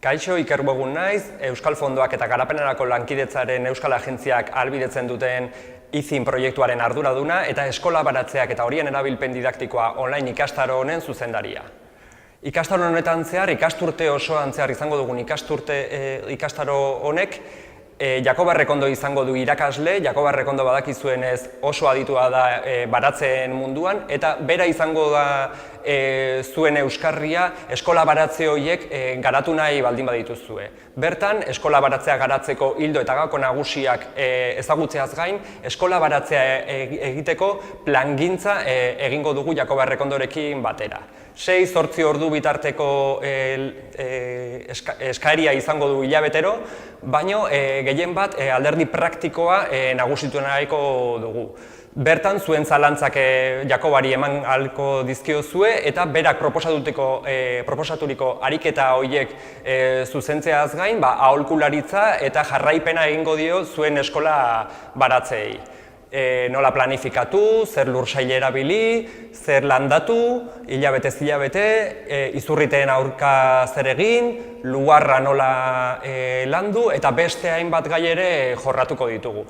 Kaixo, Iker Bogun naiz, Euskal Fondoak eta Garapenerako Lankidetzaren Euskal Agentziak ahalbidetzen duten IZIN proiektuaren arduraduna eta eskola baratzeak eta horien erabilpen didaktikoa online ikastaro honen zuzendaria. Ikastaro honetan zehar, ikasturte osoan zehar izango dugun ikastaro honek, Jakoba Errekondo izango du irakasle. Jakoba Errekondo badakizuenez oso aditua da baratzen munduan, eta bera izango da zuen euskarria eskola baratze horiek garatu nahi baldin badituzue. Bertan, eskola baratzea garatzeko ildo eta gako nagusiak ezagutzeaz gain, eskola baratzea egiteko plangintza egingo dugu Jakoba Errekondorekin batera. 6-8 ordu bitarteko eskaeria izango du hilabetero, baino gehien bat alderdi praktikoa nagusitu nahiko dugu. Bertan, zuen zalantzak Jakobari eman ahalko dizkiozue eta berak proposaturiko ariketa horiek zuzentzeaz gain, aholkularitza eta jarraipena egingo dio zuen eskola baratzeei. Nola planifikatu, zer lursaile erabili, zer landatu, hilabetez hilabete, izurriteen aurka zer egin, lugarra nola landu eta beste hainbat gai ere jorratuko ditugu.